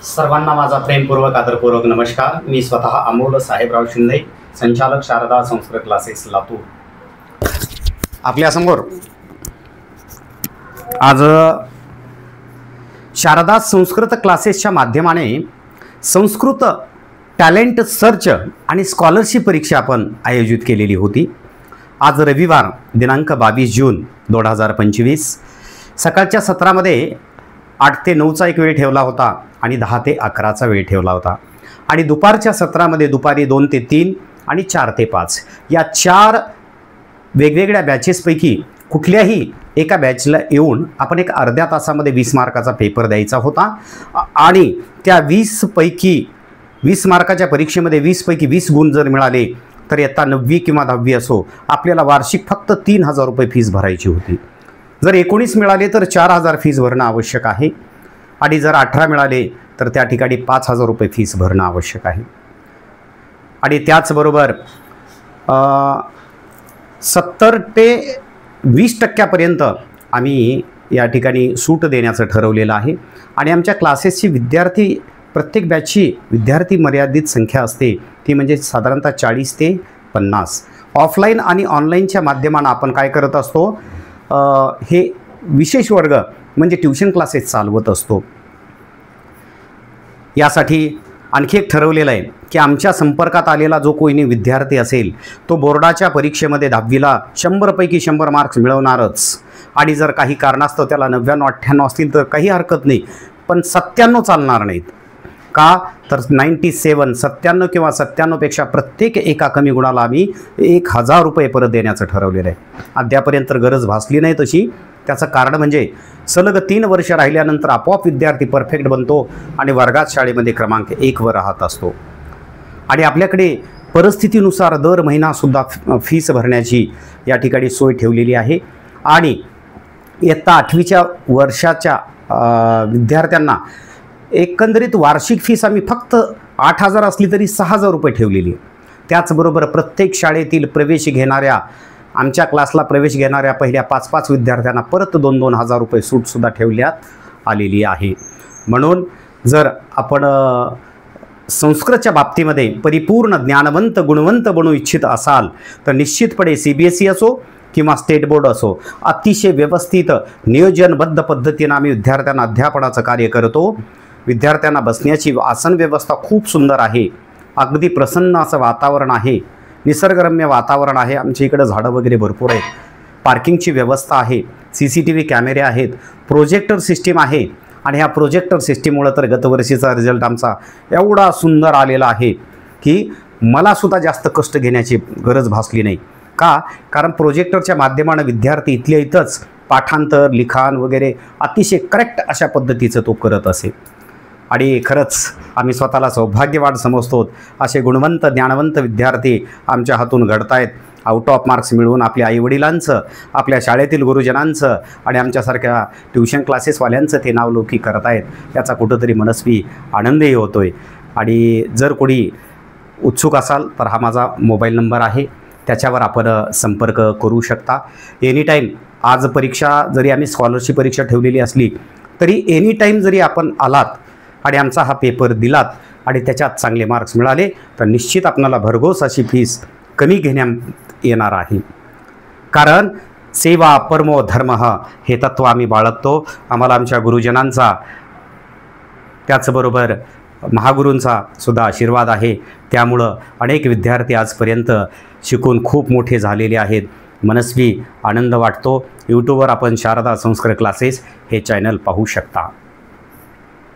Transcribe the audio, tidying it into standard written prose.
सर्वांना माझा प्रेमपूर्वक आदरपूर्वक नमस्कार। मी स्वतः अमोल साहेबराव शिंदे, संचालक शारदा संस्कृत क्लासेस लातूर। आपल्यासमोर आज शारदा संस्कृत क्लासेसच्या माध्यमाने संस्कृत टॅलेंट सर्च आणि स्कॉलरशिप परीक्षा आपण आयोजित केलेली होती। आज रविवार दिनांक 22 जून 2025 सकाळच्या सत्रामध्ये 8 ते 9चा एक वेळ ठेवला होता आणि 10 ते 11चा वेळ ठेवला होता आणि दुपारच्या सत्रामध्ये दुपारी 2 ते 3 आणि 4 ते 5 या 4 वेगवेगळ्या बॅचेसपैकी कुठल्याही एका बॅचला येऊन आपण एक अर्ध्या तासामध्ये 20 मार्काचा पेपर द्यायचा होता आणि त्या 20 मार्काच्या परीक्षेमध्ये 20 पैकी 20 गुण जर मिळाले तर इयत्ता 9वी किंवा 10वी असो आपल्याला वार्षिक फक्त 3000 रुपये फीस भरायची होती। जर 19 मिळाले तर 4000 फीस भरणं आवश्यक आहे आणि जर 18 मिळाले तर त्या ठिकाणी 5000 रुपये फीस भरणं आवश्यक आहे। आणि त्याचबरोबर 70 ते 20% आम्ही या ठिकाणी सूट देण्याचं ठरवलेलं आहे आणि आमच्या क्लासेसची प्रत्येक बॅचची विद्यार्थी मर्यादित संख्या असते, ती म्हणजे साधारणतः 40 ते 50। ऑफलाईन आणि ऑनलाईनच्या माध्यमानं आपण काय करत असतो, हे विशेष वर्ग म्हणजे ट्यूशन क्लासेस चालवत असतो। यासाठी आणखी एक ठरवलेलं आहे की आमच्या संपर्कात आलेला जो कोणी विद्यार्थी असेल तो बोर्डाच्या परीक्षेमध्ये 10वीला 100 पैकी 100 मार्क्स मिळवणारच आणि जर काही कारणास्तव त्याला 99-98 असतील तर काही हरकत नाही, पण 97 चालणार नाहीत। का तर 97 किंवा 97पेक्षा प्रत्येक एका कमी गुणाला आम्ही 1000 रुपये परत देण्याचं ठरवलेलं आहे। अद्यापर्यंत गरज भासली नाही तशी। त्याचं कारण म्हणजे सलग 3 वर्ष राहिल्यानंतर आपोआप विद्यार्थी परफेक्ट बनतो आणि वर्गात शाळेमध्ये क्रमांक 1 वर राहत असतो आणि आपल्याकडे परिस्थितीनुसार दर महिनासुद्धा फीस भरण्याची या ठिकाणी सोय ठेवलेली आहे आणि इयत्ता 8वीच्या वर्षाच्या विद्यार्थ्यांना एकंदरीत वार्षिक फीस आम्ही फक्त 8000 असली तरी 6000 रुपये ठेवलेली आहे। त्याचबरोबर प्रत्येक शाळेतील आमच्या क्लासला प्रवेश घेणाऱ्या पहिल्या 5-5 विद्यार्थ्यांना परत 2-2000 रुपये सूटसुद्धा ठेवण्यात आलेली आहे। म्हणून जर आपण संस्कृतच्या बाबतीमध्ये परिपूर्ण ज्ञानवंत गुणवंत बनू इच्छित असाल तर निश्चितपणे CBSE असो किंवा स्टेट बोर्ड असो अतिशय व्यवस्थित नियोजनबद्ध पद्धतीने आम्ही विद्यार्थ्यांना अध्यापनाचं कार्य करतो। विद्यार्थ्यांना बसण्याची आसन व्यवस्था खूप सुंदर आहे, अगदी प्रसन्न असं वातावरण आहे, निसर्गरम्य वातावरण आहे। आमच्या इकडे झाडं वगैरे भरपूर आहेत, पार्किंगची व्यवस्था आहे, CCTV कॅमेरे आहेत, प्रोजेक्टर सिस्टीम आहे आणि ह्या प्रोजेक्टर सिस्टीममुळे तर गतवर्षीचा रिझल्ट आमचा एवढा सुंदर आलेला आहे की मलासुद्धा जास्त कष्ट घेण्याची गरज भासली नाही। का? कारण प्रोजेक्टरच्या माध्यमानं विद्यार्थी इथल्या इथंच पाठांतर लिखाण वगैरे अतिशय करेक्ट अशा पद्धतीचं तो करत असे आणि खरंच आम्ही स्वतःला सौभाग्यवान समजतो। असे गुणवंत ज्ञानवंत विद्यार्थी आमच्या हातून घडतायत। आउट ऑफ मार्क्स मिळवून आपल्या आईवडिलांचं, आपल्या शाळेतील गुरुजनांचं आणि आमच्यासारख्या ट्यूशन क्लासेसवाल्यांचं ते नावलौकिक करतायत, याचा कुठंतरी मनस्वी आनंदही होतो आहे। आणि जर कोणी उत्सुक असाल तर हा माझा मोबाईल नंबर आहे, त्याच्यावर आपण संपर्क करू शकता एनी टाईम। आज परीक्षा जरी आम्ही स्कॉलरशिप परीक्षा ठेवलेली असली तरी एनी टाईम जरी आपण आलात आणि आमचा हा पेपर दिलात आणि त्याच्यात चांगले मार्क्स मिळाले तर निश्चित आपल्याला भरघोस अशी फीस कमी घेण्यात येणार आहे। कारण सेवा परमो धर्म हे तत्त्व आम्ही बाळगतो। आम्हाला आमच्या गुरुजनांचा त्याचबरोबर महागुरूंचा सुद्धा आशीर्वाद आहे, त्यामुळं अनेक विद्यार्थी आजपर्यंत शिकून खूप मोठे झालेले आहेत। मनस्वी आनंद वाटतो। यूट्यूबवर आपण शारदा संस्कृत क्लासेस हे चॅनल पाहू शकता।